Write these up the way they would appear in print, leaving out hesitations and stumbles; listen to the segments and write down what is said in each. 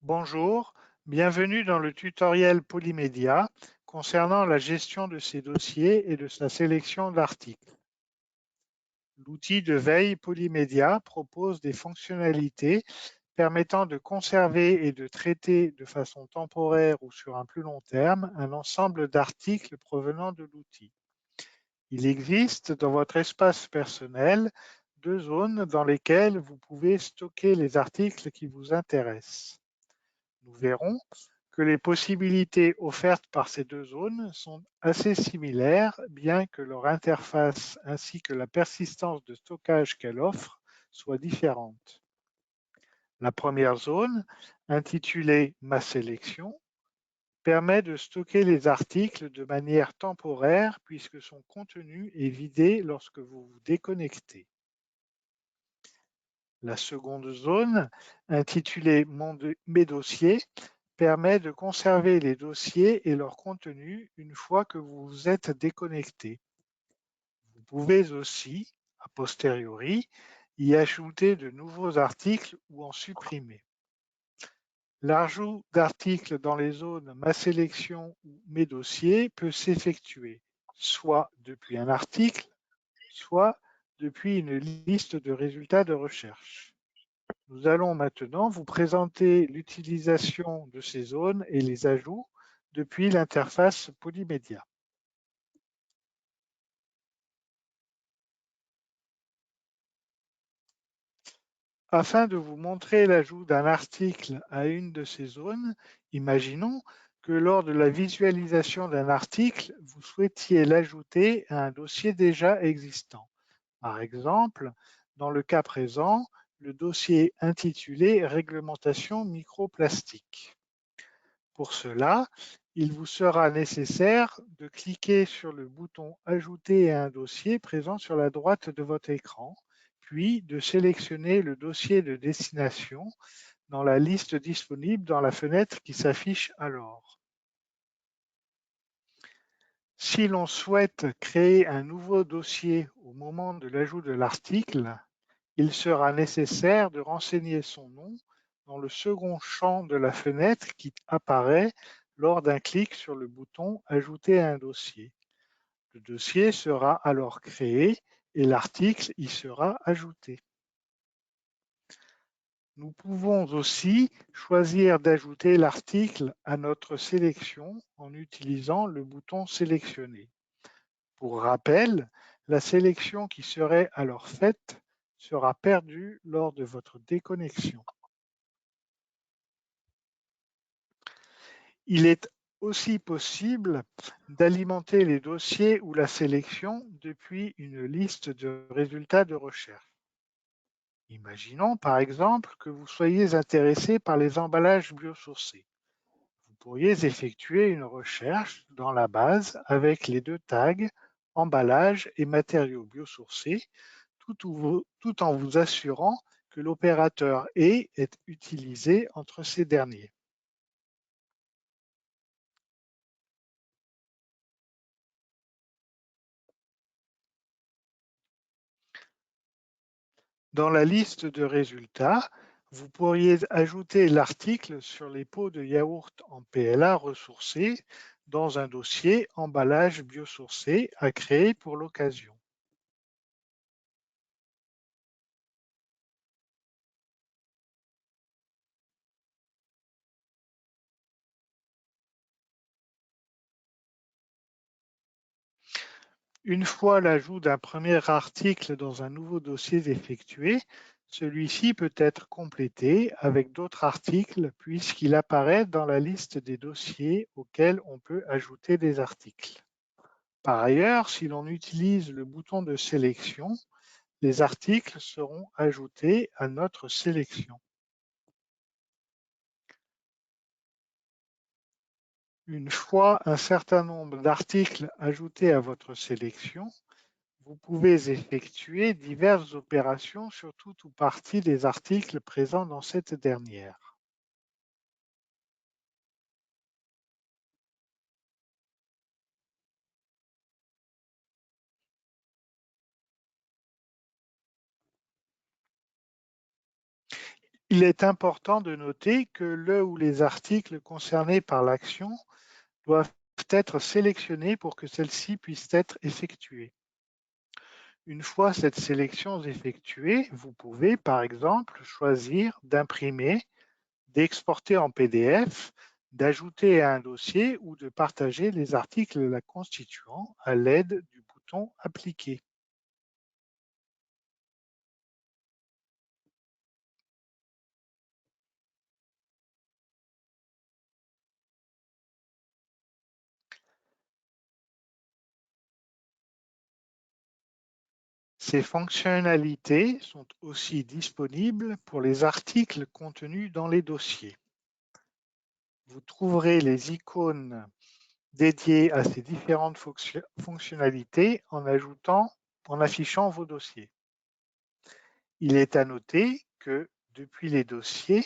Bonjour, bienvenue dans le tutoriel Polymédia concernant la gestion de ses dossiers et de sa sélection d'articles. L'outil de veille Polymédia propose des fonctionnalités permettant de conserver et de traiter de façon temporaire ou sur un plus long terme un ensemble d'articles provenant de l'outil. Il existe dans votre espace personnel deux zones dans lesquelles vous pouvez stocker les articles qui vous intéressent. Nous verrons que les possibilités offertes par ces deux zones sont assez similaires, bien que leur interface ainsi que la persistance de stockage qu'elle offre soient différentes. La première zone, intitulée Ma sélection, permet de stocker les articles de manière temporaire puisque son contenu est vidé lorsque vous vous déconnectez. La seconde zone, intitulée Mes dossiers, permet de conserver les dossiers et leur contenu une fois que vous vous êtes déconnecté. Vous pouvez aussi, a posteriori, y ajouter de nouveaux articles ou en supprimer. L'ajout d'articles dans les zones Ma sélection ou Mes dossiers peut s'effectuer soit depuis un article, soit depuis une liste de résultats de recherche. Nous allons maintenant vous présenter l'utilisation de ces zones et les ajouts depuis l'interface Polymédia. Afin de vous montrer l'ajout d'un article à une de ces zones, imaginons que lors de la visualisation d'un article, vous souhaitiez l'ajouter à un dossier déjà existant. Par exemple, dans le cas présent, le dossier intitulé Réglementation microplastique. Pour cela, il vous sera nécessaire de cliquer sur le bouton Ajouter à un dossier présent sur la droite de votre écran, puis de sélectionner le dossier de destination dans la liste disponible dans la fenêtre qui s'affiche alors. Si l'on souhaite créer un nouveau dossier au moment de l'ajout de l'article, il sera nécessaire de renseigner son nom dans le second champ de la fenêtre qui apparaît lors d'un clic sur le bouton Ajouter à un dossier. Le dossier sera alors créé et l'article y sera ajouté. Nous pouvons aussi choisir d'ajouter l'article à notre sélection en utilisant le bouton Sélectionner. Pour rappel, la sélection qui serait alors faite sera perdue lors de votre déconnexion. Il est aussi possible d'alimenter les dossiers ou la sélection depuis une liste de résultats de recherche. Imaginons par exemple que vous soyez intéressé par les emballages biosourcés. Vous pourriez effectuer une recherche dans la base avec les deux tags emballage et matériaux biosourcés tout en vous assurant que l'opérateur et est utilisé entre ces derniers. Dans la liste de résultats, vous pourriez ajouter l'article sur les pots de yaourt en PLA ressourcés dans un dossier emballage biosourcé à créer pour l'occasion. Une fois l'ajout d'un premier article dans un nouveau dossier effectué, celui-ci peut être complété avec d'autres articles puisqu'il apparaît dans la liste des dossiers auxquels on peut ajouter des articles. Par ailleurs, si l'on utilise le bouton de sélection, les articles seront ajoutés à notre sélection. Une fois un certain nombre d'articles ajoutés à votre sélection, vous pouvez effectuer diverses opérations sur tout ou partie des articles présents dans cette dernière. Il est important de noter que le ou les articles concernés par l'action doivent être sélectionnés pour que celle-ci puisse être effectuée. Une fois cette sélection effectuée, vous pouvez par exemple choisir d'imprimer, d'exporter en PDF, d'ajouter à un dossier ou de partager les articles la constituant à l'aide du bouton Appliquer. Ces fonctionnalités sont aussi disponibles pour les articles contenus dans les dossiers. Vous trouverez les icônes dédiées à ces différentes fonctionnalités en affichant vos dossiers. Il est à noter que, depuis les dossiers,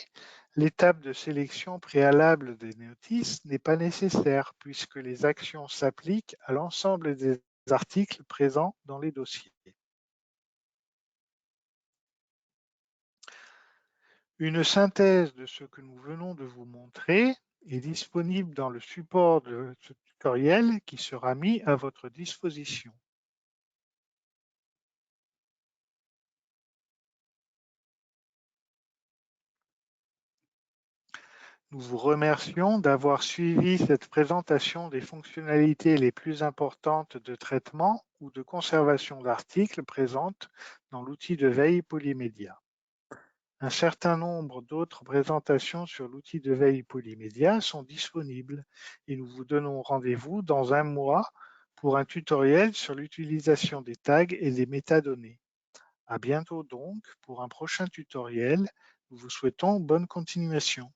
l'étape de sélection préalable des notices n'est pas nécessaire puisque les actions s'appliquent à l'ensemble des articles présents dans les dossiers. Une synthèse de ce que nous venons de vous montrer est disponible dans le support de ce tutoriel qui sera mis à votre disposition. Nous vous remercions d'avoir suivi cette présentation des fonctionnalités les plus importantes de traitement ou de conservation d'articles présentes dans l'outil de veille Polymédia. Un certain nombre d'autres présentations sur l'outil de veille Polymédia sont disponibles et nous vous donnons rendez-vous dans un mois pour un tutoriel sur l'utilisation des tags et des métadonnées. À bientôt donc pour un prochain tutoriel. Nous vous souhaitons bonne continuation.